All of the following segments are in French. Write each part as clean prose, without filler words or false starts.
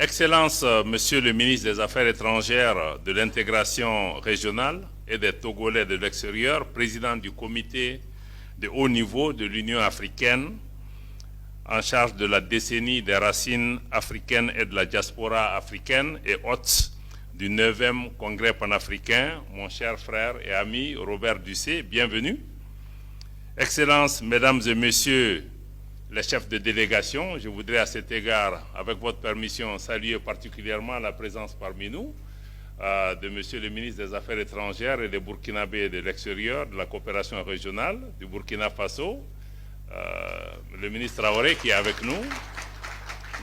Excellences, Monsieur le ministre des Affaires étrangères, de l'intégration régionale et des Togolais de l'extérieur, président du comité de haut niveau de l'Union africaine en charge de la décennie des racines africaines et de la diaspora africaine et hôte du 9e congrès panafricain, mon cher frère et ami Robert Dussé, bienvenue. Excellences, Mesdames et Messieurs les chefs de délégation, je voudrais à cet égard, avec votre permission, saluer particulièrement la présence parmi nous de Monsieur le ministre des Affaires étrangères et des Burkinabés de l'extérieur, de la coopération régionale du Burkina Faso, le ministre Traoré qui est avec nous.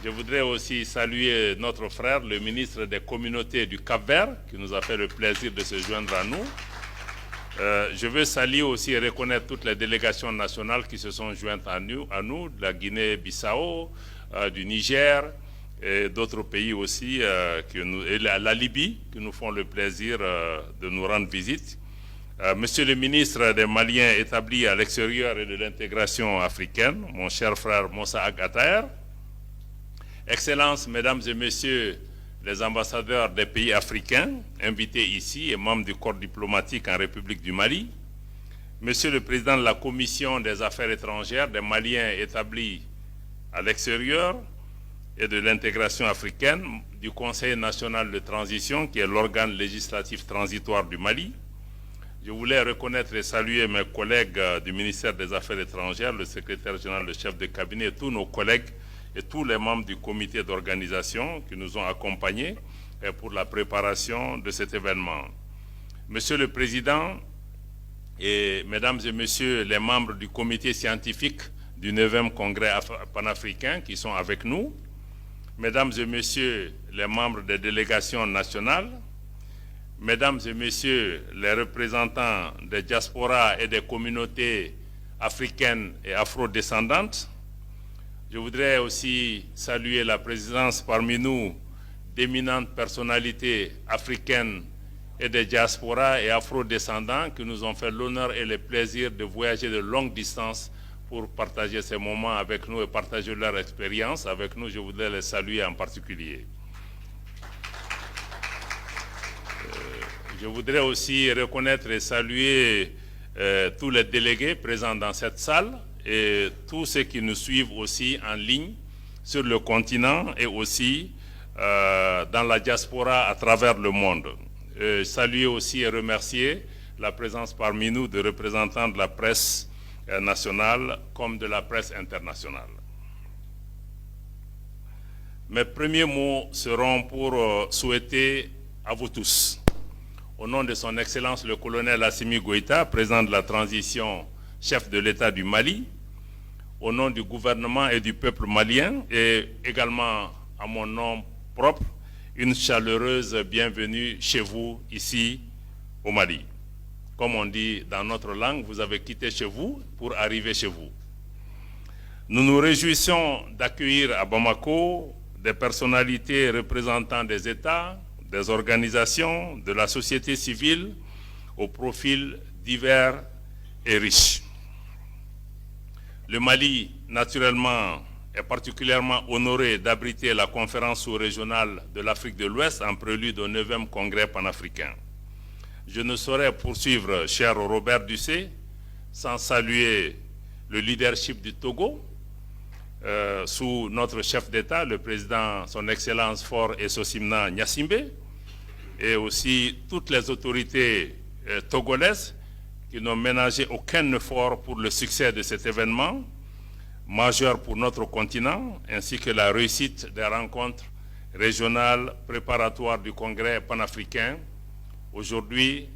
Je voudrais aussi saluer notre frère, le ministre des communautés du Cap-Vert, qui nous a fait le plaisir de se joindre à nous. Je veux saluer aussi et reconnaître toutes les délégations nationales qui se sont jointes à nous de la Guinée-Bissau, du Niger et d'autres pays aussi, et la Libye, qui nous font le plaisir de nous rendre visite. Monsieur le ministre des Maliens établis à l'extérieur et de l'intégration africaine, mon cher frère Moussa Agater. Excellences, Mesdames et Messieurs les ambassadeurs des pays africains invités ici et membres du corps diplomatique en République du Mali, Monsieur le Président de la Commission des Affaires étrangères des Maliens établis à l'extérieur et de l'intégration africaine du Conseil national de transition, qui est l'organe législatif transitoire du Mali. Je voulais reconnaître et saluer mes collègues du ministère des Affaires étrangères, le secrétaire général, le chef de cabinet, et tous nos collègues et tous les membres du comité d'organisation qui nous ont accompagnés pour la préparation de cet événement. Monsieur le Président et Mesdames et Messieurs les membres du comité scientifique du 9e congrès panafricain qui sont avec nous, Mesdames et Messieurs les membres des délégations nationales, Mesdames et Messieurs les représentants des diasporas et des communautés africaines et afro-descendantes, je voudrais aussi saluer la présence parmi nous d'éminentes personnalités africaines et des diasporas et afro-descendants qui nous ont fait l'honneur et le plaisir de voyager de longue distance pour partager ces moments avec nous et partager leur expérience avec nous. Je voudrais les saluer en particulier. Je voudrais aussi reconnaître et saluer tous les délégués présents dans cette salle et tous ceux qui nous suivent aussi en ligne sur le continent et aussi dans la diaspora à travers le monde. Saluer aussi et remercier la présence parmi nous de représentants de la presse nationale comme de la presse internationale. Mes premiers mots seront pour souhaiter à vous tous, au nom de son Excellence le colonel Assimi Goïta, président de la transition, chef de l'État du Mali, au nom du gouvernement et du peuple malien, et également à mon nom propre, une chaleureuse bienvenue chez vous, ici, au Mali. Comme on dit dans notre langue, vous avez quitté chez vous pour arriver chez vous. Nous nous réjouissons d'accueillir à Bamako des personnalités représentant des États, des organisations, de la société civile, aux profils divers et riches. Le Mali, naturellement, est particulièrement honoré d'abriter la conférence sous-régionale de l'Afrique de l'Ouest en prélude au 9e congrès panafricain. Je ne saurais poursuivre, cher Robert Dussé, sans saluer le leadership du Togo, sous notre chef d'État, le président, son Excellence Faure Essosimna Gnassingbé, et aussi toutes les autorités togolaises qui n'ont ménagé aucun effort pour le succès de cet événement majeur pour notre continent, ainsi que la réussite des rencontres régionales préparatoires du Congrès panafricain. Aujourd'hui,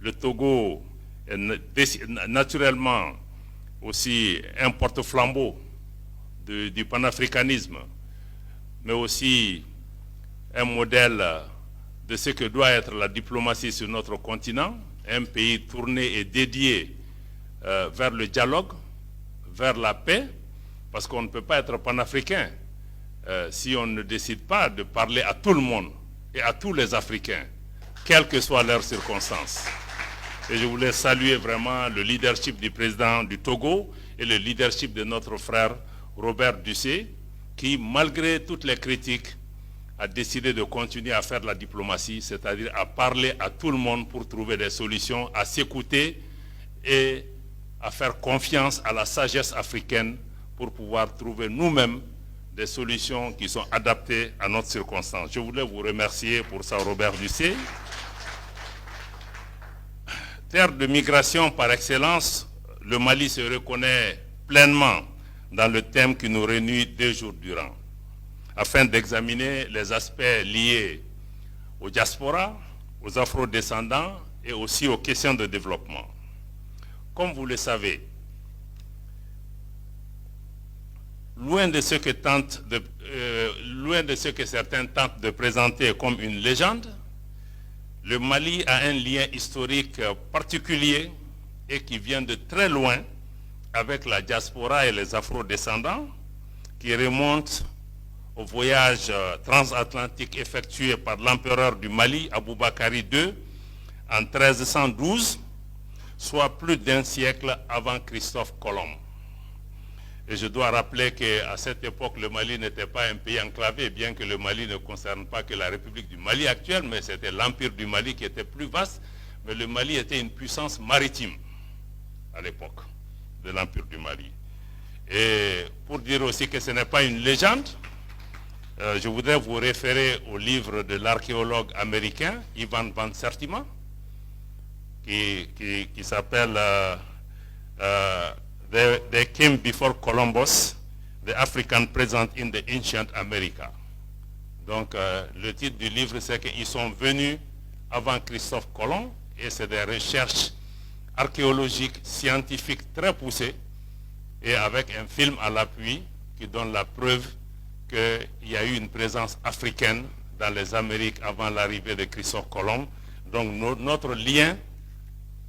le Togo est naturellement aussi un porte-flambeau du panafricanisme, mais aussi un modèle de ce que doit être la diplomatie sur notre continent, un pays tourné et dédié vers le dialogue, vers la paix, parce qu'on ne peut pas être panafricain si on ne décide pas de parler à tout le monde et à tous les Africains, quelles que soient leurs circonstances. Et je voulais saluer vraiment le leadership du président du Togo et le leadership de notre frère Robert Dussé, qui, malgré toutes les critiques, a décidé de continuer à faire de la diplomatie, c'est-à-dire à parler à tout le monde pour trouver des solutions, à s'écouter et à faire confiance à la sagesse africaine pour pouvoir trouver nous-mêmes des solutions qui sont adaptées à notre circonstance. Je voulais vous remercier pour ça, Robert Dussé. Terre de migration par excellence, le Mali se reconnaît pleinement dans le thème qui nous réunit 2 jours durant, afin d'examiner les aspects liés aux diasporas, aux afro-descendants et aussi aux questions de développement. Comme vous le savez, loin de ce que certains tentent de présenter comme une légende, le Mali a un lien historique particulier et qui vient de très loin avec la diaspora et les afro-descendants, qui remonte au voyage transatlantique effectué par l'empereur du Mali, Aboubakari II, en 1312, soit plus d'1 siècle avant Christophe Colomb. Et je dois rappeler qu'à cette époque, le Mali n'était pas un pays enclavé, bien que le Mali ne concerne pas que la République du Mali actuelle, mais c'était l'Empire du Mali qui était plus vaste. Mais le Mali était une puissance maritime à l'époque de l'Empire du Mali. Et pour dire aussi que ce n'est pas une légende, je voudrais vous référer au livre de l'archéologue américain Ivan Van Sertima, qui s'appelle They Came Before Columbus, The African Present in the Ancient America. Donc le titre du livre, c'est qu'ils sont venus avant Christophe Colomb, et c'est des recherches archéologiques, scientifiques très poussées, et avec un film à l'appui qui donne la preuve qu'il y a eu une présence africaine dans les Amériques avant l'arrivée de Christophe Colomb. Donc notre lien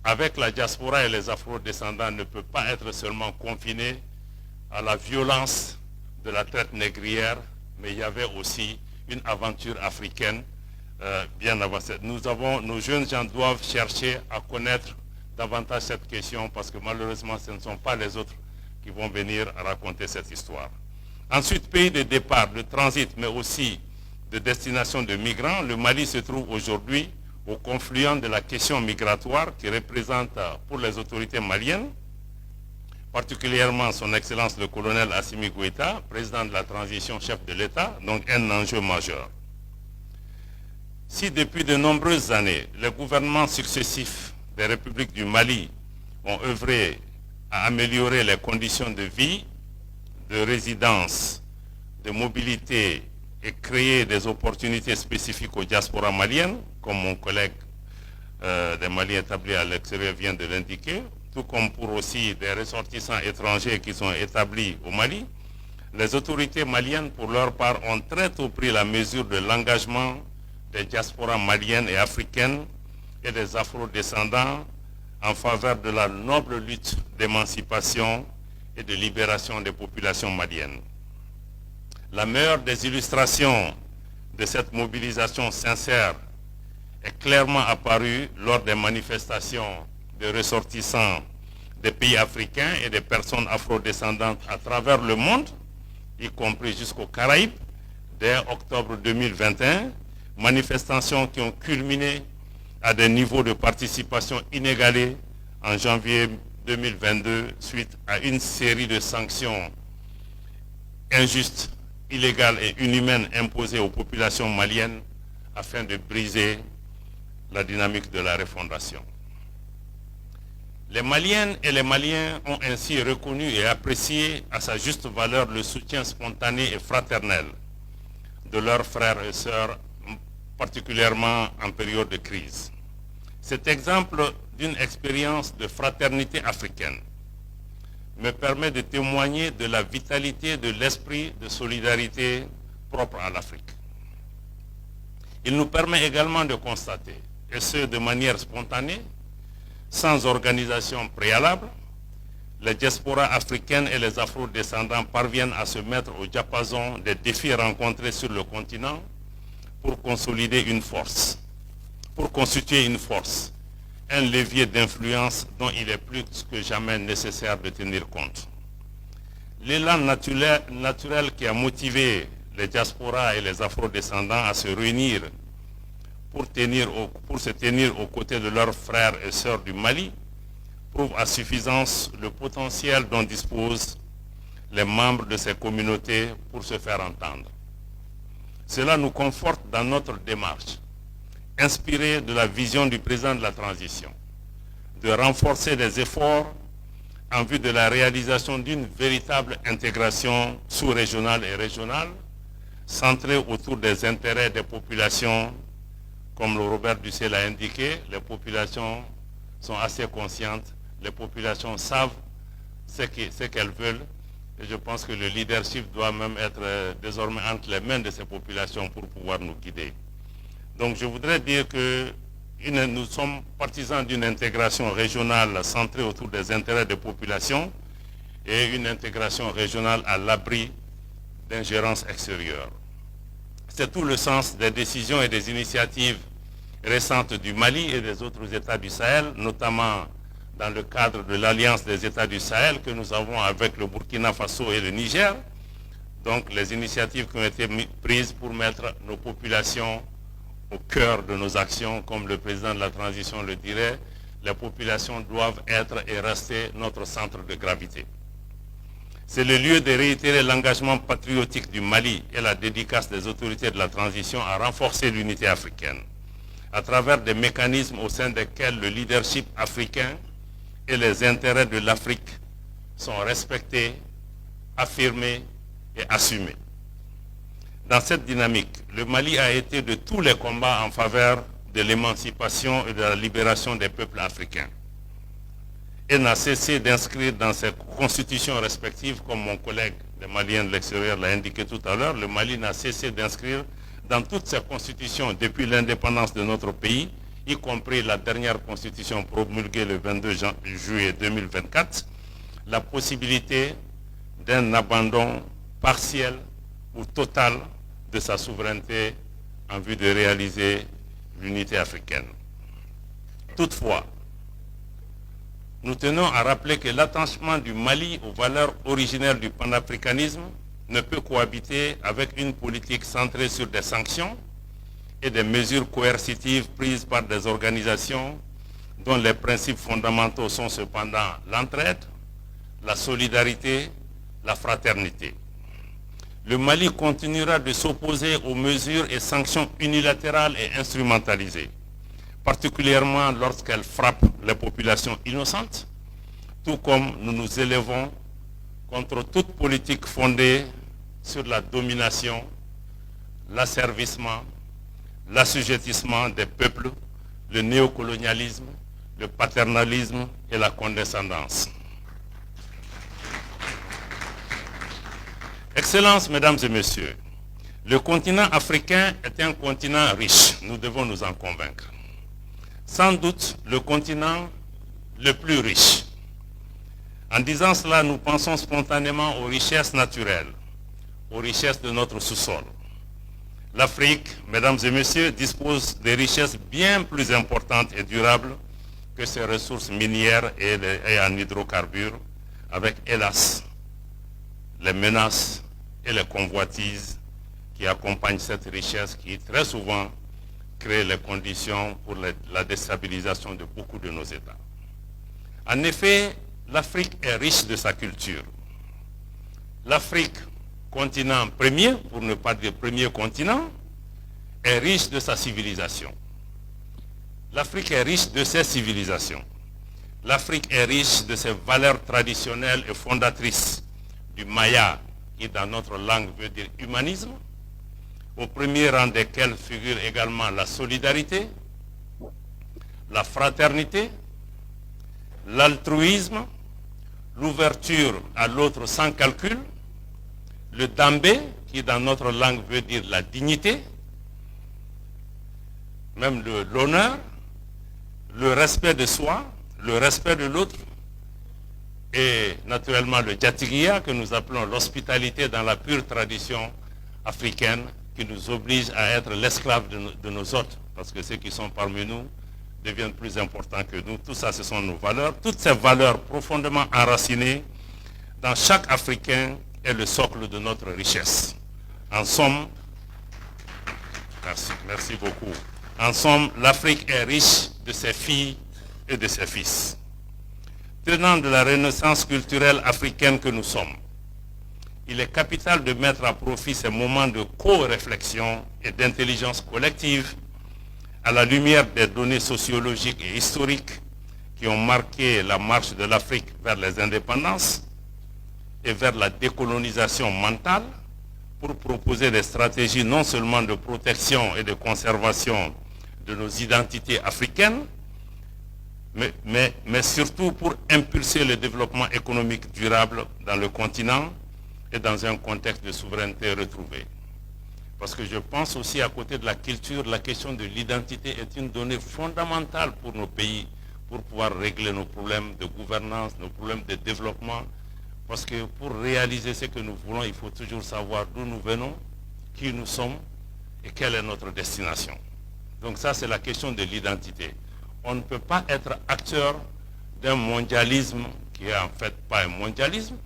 avec la diaspora et les afro-descendants ne peut pas être seulement confiné à la violence de la traite négrière, mais il y avait aussi une aventure africaine bien avancée. Nos jeunes gens doivent chercher à connaître davantage cette question, parce que malheureusement ce ne sont pas les autres qui vont venir raconter cette histoire. Ensuite, pays de départ, de transit, mais aussi de destination de migrants, le Mali se trouve aujourd'hui au confluent de la question migratoire qui représente pour les autorités maliennes, particulièrement son Excellence le colonel Assimi Goïta, président de la transition, chef de l'État, donc un enjeu majeur. Si depuis de nombreuses années, les gouvernements successifs des républiques du Mali ont œuvré à améliorer les conditions de vie, de résidence, de mobilité et créer des opportunités spécifiques aux diasporas maliennes, comme mon collègue des Maliens établis à l'extérieur vient de l'indiquer, tout comme pour aussi des ressortissants étrangers qui sont établis au Mali, les autorités maliennes, pour leur part, ont très tôt pris la mesure de l'engagement des diasporas maliennes et africaines et des afro-descendants en faveur de la noble lutte d'émancipation et de libération des populations maliennes. La meilleure des illustrations de cette mobilisation sincère est clairement apparue lors des manifestations de ressortissants des pays africains et des personnes afrodescendantes à travers le monde, y compris jusqu'aux Caraïbes, dès octobre 2021, manifestations qui ont culminé à des niveaux de participation inégalés en janvier 2022 suite à une série de sanctions injustes, illégales et inhumaines imposées aux populations maliennes afin de briser la dynamique de la refondation. Les Maliennes et les Maliens ont ainsi reconnu et apprécié à sa juste valeur le soutien spontané et fraternel de leurs frères et sœurs, particulièrement en période de crise. Cet exemple d'une expérience de fraternité africaine me permet de témoigner de la vitalité de l'esprit de solidarité propre à l'Afrique. Il nous permet également de constater, et ce de manière spontanée, sans organisation préalable, les diasporas africaines et les afro-descendants parviennent à se mettre au diapason des défis rencontrés sur le continent pour consolider une force, pour constituer une force, un levier d'influence dont il est plus que jamais nécessaire de tenir compte. L'élan naturel qui a motivé les diasporas et les afro-descendants à se réunir pour se tenir aux côtés de leurs frères et sœurs du Mali prouve à suffisance le potentiel dont disposent les membres de ces communautés pour se faire entendre. Cela nous conforte dans notre démarche, inspirée de la vision du président de la transition, de renforcer les efforts en vue de la réalisation d'une véritable intégration sous-régionale et régionale, centrée autour des intérêts des populations. Comme le Robert Dussel l'a indiqué, les populations sont assez conscientes, les populations savent ce qu'elles veulent, et je pense que le leadership doit même être désormais entre les mains de ces populations pour pouvoir nous guider. Donc je voudrais dire que nous sommes partisans d'une intégration régionale centrée autour des intérêts des populations et une intégration régionale à l'abri d'ingérences extérieures. C'est tout le sens des décisions et des initiatives récentes du Mali et des autres États du Sahel, notamment dans le cadre de l'Alliance des États du Sahel que nous avons avec le Burkina Faso et le Niger. Donc les initiatives qui ont été prises pour mettre nos populations au cœur de nos actions, comme le président de la transition le dirait, les populations doivent être et rester notre centre de gravité. C'est le lieu de réitérer l'engagement patriotique du Mali et la dédicace des autorités de la transition à renforcer l'unité africaine, à travers des mécanismes au sein desquels le leadership africain et les intérêts de l'Afrique sont respectés, affirmés et assumés. Dans cette dynamique, le Mali a été de tous les combats en faveur de l'émancipation et de la libération des peuples africains. Et n'a cessé d'inscrire dans ses constitutions respectives, comme mon collègue des Maliens de l'extérieur l'a indiqué tout à l'heure, le Mali n'a cessé d'inscrire dans toutes ses constitutions depuis l'indépendance de notre pays, y compris la dernière constitution promulguée le 22 juillet 2024, la possibilité d'un abandon partiel ou total de sa souveraineté en vue de réaliser l'unité africaine. Toutefois, nous tenons à rappeler que l'attachement du Mali aux valeurs originaires du panafricanisme ne peut cohabiter avec une politique centrée sur des sanctions et des mesures coercitives prises par des organisations dont les principes fondamentaux sont cependant l'entraide, la solidarité, la fraternité. Le Mali continuera de s'opposer aux mesures et sanctions unilatérales et instrumentalisées, particulièrement lorsqu'elles frappent les populations innocentes, tout comme nous nous élevons contre toute politique fondée sur la domination, l'asservissement, l'assujettissement des peuples, le néocolonialisme, le paternalisme et la condescendance. Excellences, mesdames et messieurs, le continent africain est un continent riche, nous devons nous en convaincre. Sans doute le continent le plus riche. En disant cela, nous pensons spontanément aux richesses naturelles, aux richesses de notre sous-sol. L'Afrique, mesdames et messieurs, dispose de richesses bien plus importantes et durables que ses ressources minières et en hydrocarbures, avec, hélas, les menaces et les convoitises qui accompagnent cette richesse qui, très souvent, crée les conditions pour la déstabilisation de beaucoup de nos États. En effet, l'Afrique est riche de sa culture. L'Afrique, continent premier, pour ne pas dire premier continent, est riche de sa civilisation. L'Afrique est riche de ses civilisations. L'Afrique est riche de ses valeurs traditionnelles et fondatrices, du maya, qui dans notre langue veut dire humanisme, au premier rang desquels figure également la solidarité, la fraternité, l'altruisme, l'ouverture à l'autre sans calcul, le dambé, qui dans notre langue veut dire la dignité, même l'honneur, le respect de soi, le respect de l'autre, et naturellement le djatigia, que nous appelons l'hospitalité dans la pure tradition africaine, qui nous oblige à être l'esclave de nos hôtes, parce que ceux qui sont parmi nous deviennent plus importants que nous. Tout ça, ce sont nos valeurs. Toutes ces valeurs profondément enracinées dans chaque Africain est le socle de notre richesse. En somme, merci beaucoup. En somme, l'Afrique est riche de ses filles et de ses fils. Tenant de la renaissance culturelle africaine que nous sommes, il est capital de mettre à profit ces moments de co-réflexion et d'intelligence collective à la lumière des données sociologiques et historiques qui ont marqué la marche de l'Afrique vers les indépendances et vers la décolonisation mentale pour proposer des stratégies non seulement de protection et de conservation de nos identités africaines, mais surtout pour impulser le développement économique durable dans le continent et dans un contexte de souveraineté retrouvée. Parce que je pense aussi, à côté de la culture, la question de l'identité est une donnée fondamentale pour nos pays, pour pouvoir régler nos problèmes de gouvernance, nos problèmes de développement. Parce que pour réaliser ce que nous voulons, il faut toujours savoir d'où nous venons, qui nous sommes et quelle est notre destination. Donc ça, c'est la question de l'identité. On ne peut pas être acteur d'un mondialisme qui est en fait pas un mondialisme.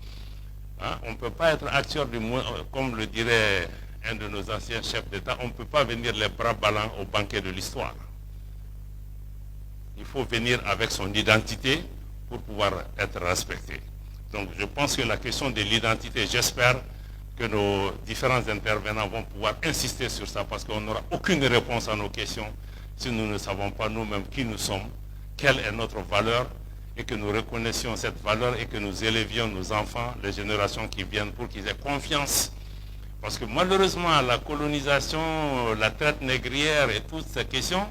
Hein? On ne peut pas être acteur du monde, comme le dirait un de nos anciens chefs d'État, on ne peut pas venir les bras ballants au banquet de l'histoire. Il faut venir avec son identité pour pouvoir être respecté. Donc je pense que la question de l'identité, j'espère que nos différents intervenants vont pouvoir insister sur ça parce qu'on n'aura aucune réponse à nos questions si nous ne savons pas nous-mêmes qui nous sommes, quelle est notre valeur et que nous reconnaissions cette valeur et que nous élevions nos enfants, les générations qui viennent pour qu'ils aient confiance. Parce que malheureusement, la colonisation, la traite négrière et toutes ces questions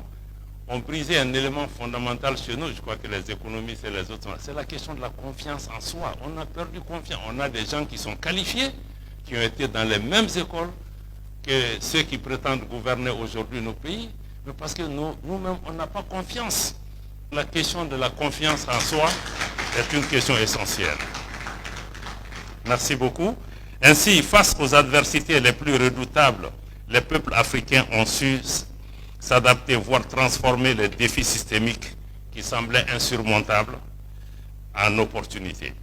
ont brisé un élément fondamental chez nous. Je crois que les économistes et les autres, c'est la question de la confiance en soi. On a perdu confiance. On a des gens qui sont qualifiés, qui ont été dans les mêmes écoles que ceux qui prétendent gouverner aujourd'hui nos pays, mais parce que nous-mêmes, on n'a pas confiance. La question de la confiance en soi est une question essentielle. Merci beaucoup. Ainsi, face aux adversités les plus redoutables, les peuples africains ont su s'adapter, voire transformer les défis systémiques qui semblaient insurmontables en opportunités.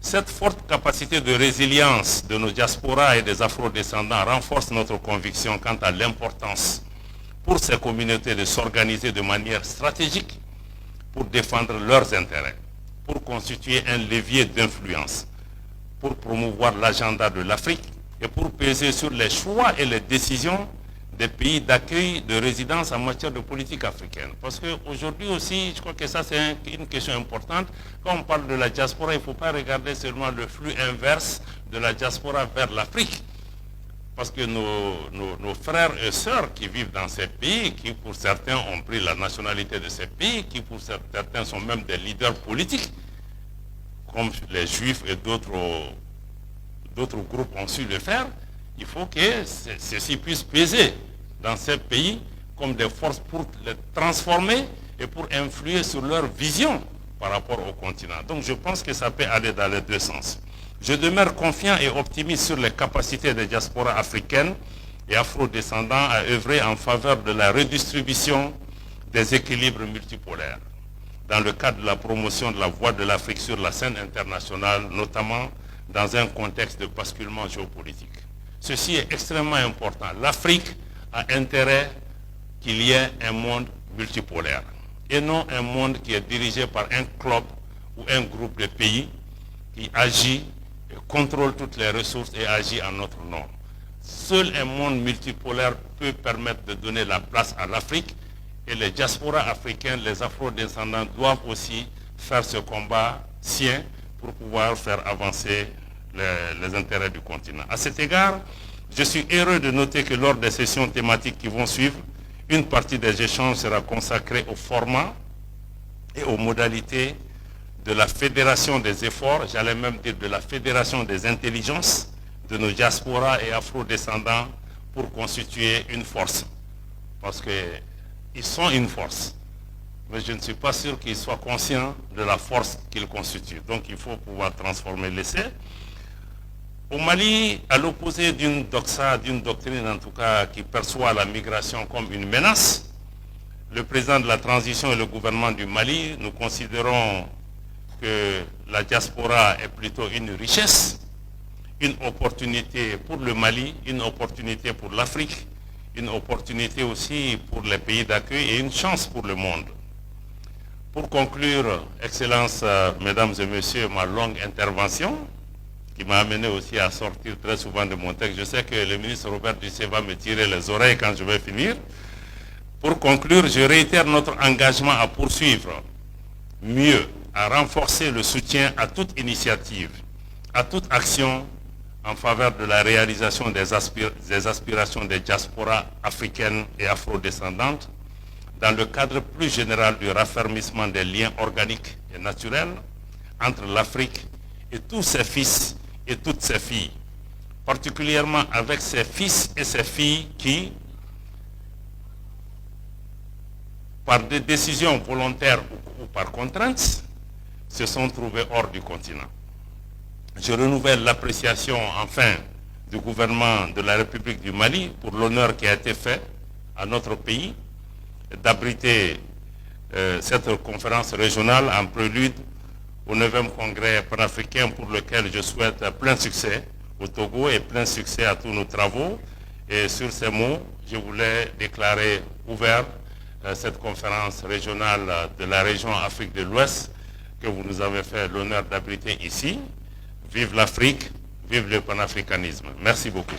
Cette forte capacité de résilience de nos diasporas et des afro-descendants renforce notre conviction quant à l'importance pour ces communautés de s'organiser de manière stratégique pour défendre leurs intérêts, pour constituer un levier d'influence, pour promouvoir l'agenda de l'Afrique et pour peser sur les choix et les décisions des pays d'accueil de résidence en matière de politique africaine. Parce qu'aujourd'hui aussi, je crois que ça c'est une question importante. Quand on parle de la diaspora, il ne faut pas regarder seulement le flux inverse de la diaspora vers l'Afrique. Parce que nos frères et sœurs qui vivent dans ces pays, qui pour certains ont pris la nationalité de ces pays, qui pour certains sont même des leaders politiques, comme les Juifs et d'autres groupes ont su le faire, il faut que ceci puisse peser dans ces pays comme des forces pour les transformer et pour influer sur leur vision par rapport au continent. Donc je pense que ça peut aller dans les deux sens. Je demeure confiant et optimiste sur les capacités des diasporas africaines et afro-descendants à œuvrer en faveur de la redistribution des équilibres multipolaires dans le cadre de la promotion de la voix de l'Afrique sur la scène internationale, notamment dans un contexte de basculement géopolitique. Ceci est extrêmement important. L'Afrique a intérêt qu'il y ait un monde multipolaire et non un monde qui est dirigé par un club ou un groupe de pays qui agit, contrôle toutes les ressources et agit en notre nom. Seul un monde multipolaire peut permettre de donner la place à l'Afrique et les diasporas africaines, les afro-descendants doivent aussi faire ce combat sien pour pouvoir faire avancer les intérêts du continent. À cet égard, je suis heureux de noter que lors des sessions thématiques qui vont suivre, une partie des échanges sera consacrée au format et aux modalités de la fédération des efforts, j'allais même dire de la fédération des intelligences de nos diasporas et afro-descendants pour constituer une force. Parce qu'ils sont une force, mais je ne suis pas sûr qu'ils soient conscients de la force qu'ils constituent. Donc il faut pouvoir transformer l'essai. Au Mali, à l'opposé d'une doxa, d'une doctrine en tout cas qui perçoit la migration comme une menace, le président de la transition et le gouvernement du Mali, nous considérons que la diaspora est plutôt une richesse une opportunité pour le Mali, une opportunité pour l'Afrique, une opportunité aussi pour les pays d'accueil et une chance pour le monde. Pour conclure, Excellences, Mesdames et Messieurs, ma longue intervention, qui m'a amené aussi à sortir très souvent de mon texte. Je sais que le ministre Robert Dusset va me tirer les oreilles quand je vais finir. Pour conclure, je réitère notre engagement à poursuivre mieux, à renforcer le soutien à toute initiative, à toute action en faveur de la réalisation des aspirations des diasporas africaines et afrodescendantes dans le cadre plus général du raffermissement des liens organiques et naturels entre l'Afrique et tous ses fils et toutes ses filles, particulièrement avec ses fils et ses filles qui, par des décisions volontaires ou par contrainte, se sont trouvés hors du continent. Je renouvelle l'appréciation, enfin, du gouvernement de la République du Mali pour l'honneur qui a été fait à notre pays d'abriter cette conférence régionale en prélude au 9e congrès panafricain pour lequel je souhaite plein succès au Togo et plein succès à tous nos travaux. Et sur ces mots, je voulais déclarer ouvert cette conférence régionale de la région Afrique de l'Ouest que vous nous avez fait l'honneur d'abriter ici. Vive l'Afrique, vive le panafricanisme. Merci beaucoup.